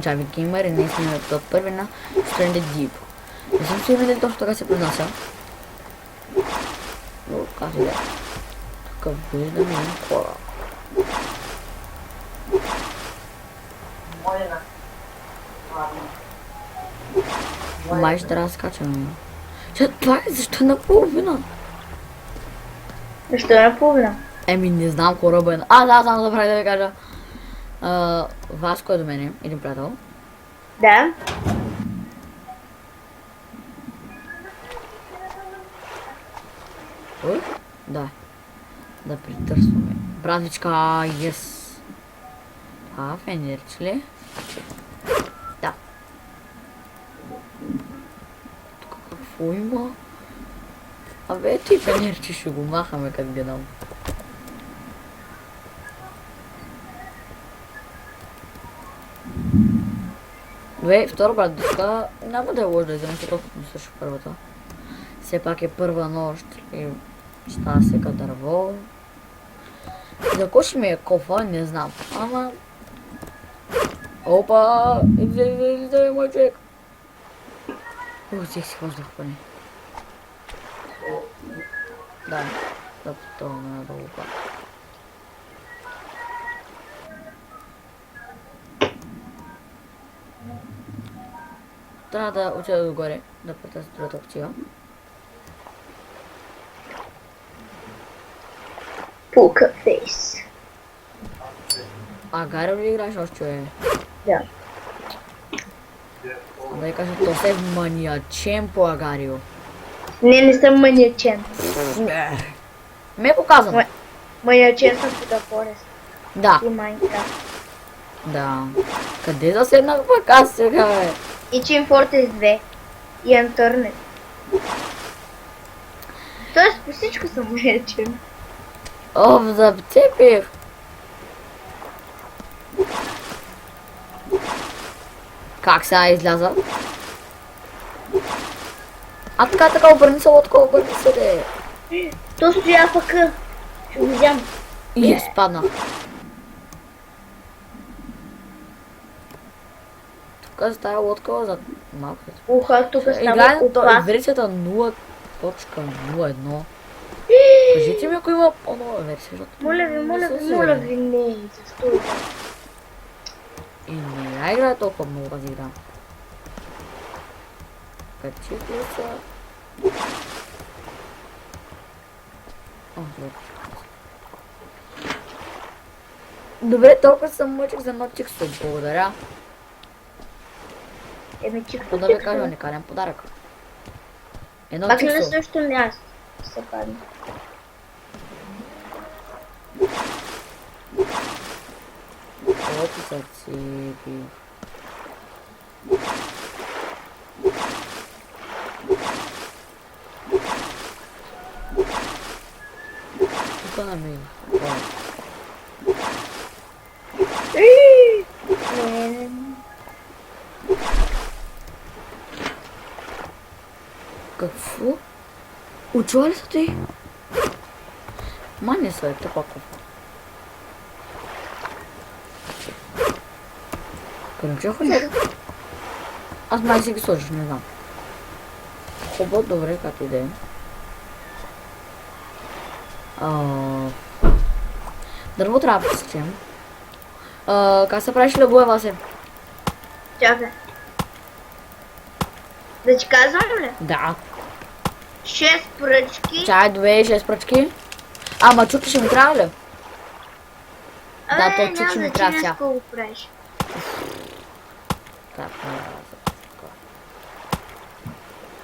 Чави Геймър и днес сме в първи на Stranded Deep. Не съм сигурен дали точно така се произнася. Но как и да е. Тук виждаме един кораб. Май ще трябва да скачаме. Това е защо наполовина? Защо е наполовина? Еми не знам кораба е на... Да, знам да прави да ви кажа. Васко е до мене, един приятел. Да. Ой? Да. Да притърсваме. Братичка, ес. Това фенерч ли? Да. Тук какво има? Абе, ти фенерчи ще го махаме като гледам. Добре, втора братичка няма да е лошо да вземем, защото не също първата. Все пак е първа нощ и става сека дърво. За кой ще ми е кофа, не знам. Ама... Опа! Излезе, мой човек! Взех си въздух поне. Да, да потълна надолу пак. Трябва да отида догоре, да претърся другата опция. Пулка фейс. А Гарио ли играеш още, човек? Да. Да я кажа, то се маниачен по Агарио. Не съм маниачен. Ме е показано. Маниачен съм по The Forest Да, и Minecraft. да. Къде заседнах пък аз сега, бе? И Team Fortress 2. И Unturned. Тоест по всичко съм маниачен. Оф, зацепих. Как сега изляза? Така, обърни се, лодка, обърни се, де. То стоя пък. Ще го взям. И е спадна. Тук за тая лодка зад малко. Уха, тук става Играем опасно. версията 0.01. Кажете ми, ако има по-нова версия, защото... Моля ви, не, защо? И не я играя толкова много тази игра. Качите са... Добре, толкова съм мъчик за едно чиксо. Благодаря. Еми, чик, Какво да ви кажа, уникален подарък. Едно пак на чиксо. същото място се падне. Колко са ципи. Тук на мен. Какво? Учува ли са ти? Мани са, тъпа кофа. Къде ходи? Аз май си ги сложиш, не знам. Хубаво, добре, как иде. Дърво трябва да посетим. Как се правиш лъгуе, Васе? Чакай. Да ти казвам ли? Да. 6 пръчки. Чай, 6 пръчки. Ама чуки ще ми трябва ли? Да, то чук ще ми трябва сега. Няма го правиш. Как не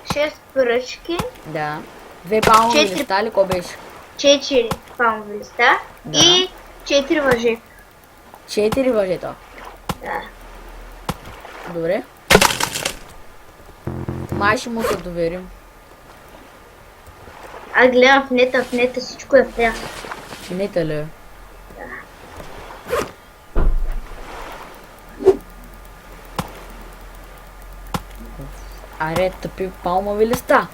6 пръчки. Да. 2 палмови 4 листа ли, ко беше? 4 палмови листа. Да. И 4 въже. 4 въжета. Да. Добре. Май ще му се доверим. А гледам в нета всичко е в нея. Нета ли? Аре, тъпи палмови листа.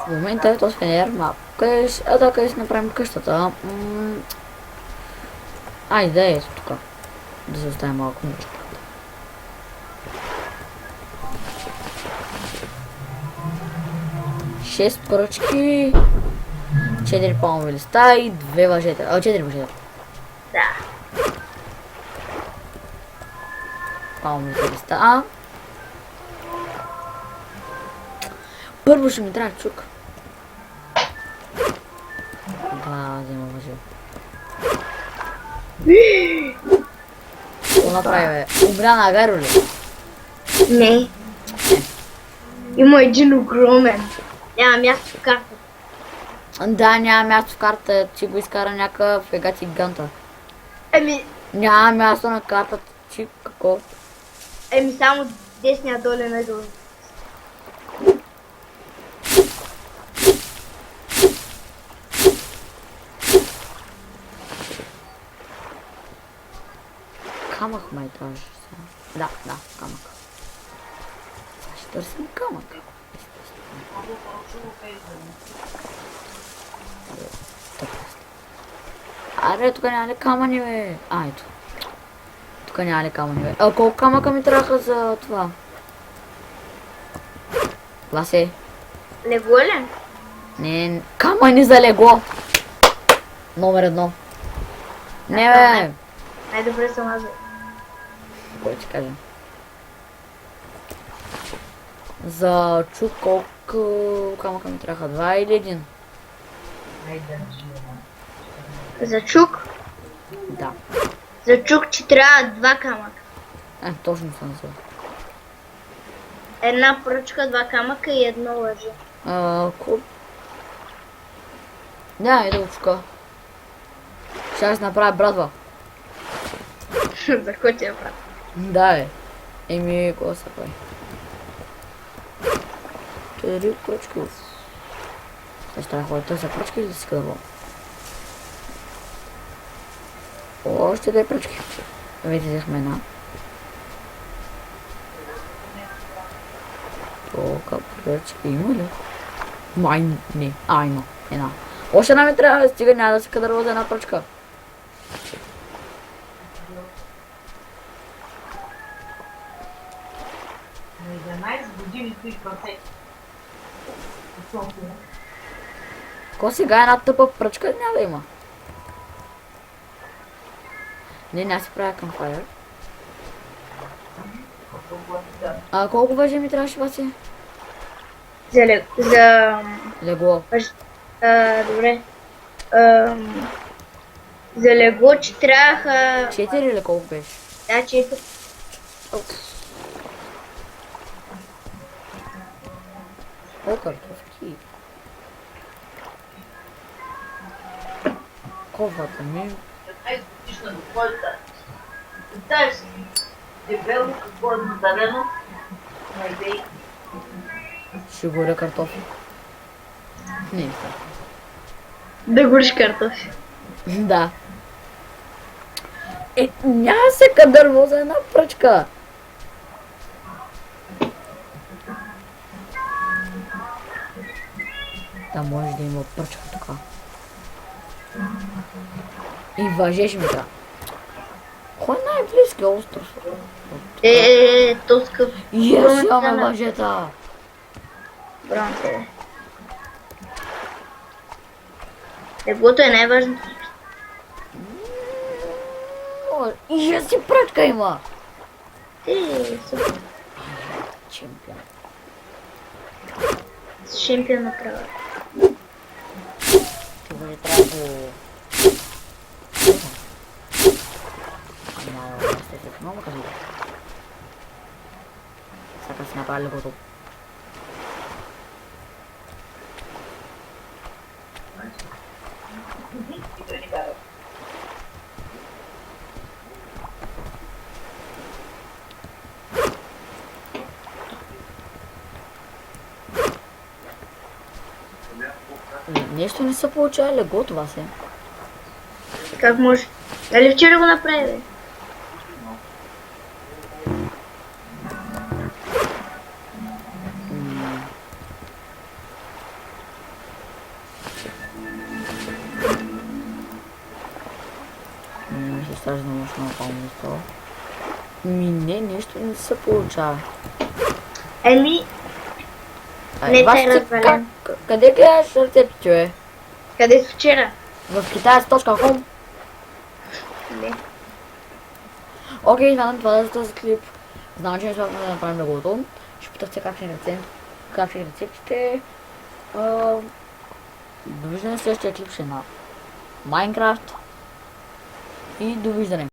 В момента е този фенер, къде ще направим къщата? Айде, ето тук. Да се оставим малко нещо. Шест пръчки, 4 палмови листа и 2 въжета. 4 въжета. Да. Палмовите листа. Първо ще ми трябва чук. Да, взема въже. Какво направи, бе? Умря на Агаро ли? Не. Има един огромен. Няма място в карта. Да, няма място в карта, че го изкара някакъв егати ганта. Еми, Няма място на картата, че какво? само десния долен е долу. Камък май трябваше сега. Да, камък. Сега ще търсим камък. Аре, тук няма ли камъни, бе? Ето. Тук няма ли камъни, бе? Колко камъка ми трябваха за това? Васе. Легло ли? Не, камъни за легло. Номер 1. Не, бе. Най-добре съм аз. Кой ти кажа? За чук колко камъка ми трябваха? 2 или 1? За чук? Да. За чук, че трябва 2 камъка. Точно съм взел. Една пръчка, 2 камъка и 1 лъже. Куп. Да, иде очка. Ще направя брадва. За кой ти я правя? Да, бе. Еми, какво се прави? 4 пръчки. Сега ще трябва да ходя търся пръчки или да си къдърво? Още 2 пръчки. Вече взехме една. Толка пръчки има ли? Май не. Има. Една. Още една ми трябва да стига, няма да се къдърво за една пръчка. На 11 години и пътек. Ко сега една тъпа пръчка няма да има. Не, няма си правя камфайр. Колко въже ми трябваше, Васи? За... Легло. Добре. За легло, че трябваха... 4 или колко беше? Да, 4. О, картофки. Ковата ми. 15 годишна двойка. Представяш си, дебело, какво е надарено на идеи. Ще горя картофи. Не. Да гориш картофи. Да. Няма се кадърво за една пръчка. Да, може да има пръчка тук. И въжеш ми да. Кой е най-близкият остров? То скъп. И аз имаме въжета. Браво се. Леглото е най-важното. И аз си пръчка има. Супер. Чемпион. Шемпион направя. Това не трябва да... Много кажи. Сега си направи легото. Нещо не се получава лего това се. Как може? Дали вчера го направи, бе? Ми се стражда мощно напълно место. Не, нещо не се получава. Еми, не вас те развалям. къде гледаш рецепти, бе? Къде си вчера? В kitaes.com. Не. Окей, смятам това да е за този клип. Знам, че не смятаме да направим другото. Ще питахте как ще рецептите. Довиждане в следващия клип ще е на Майнкрафт. И довиждане.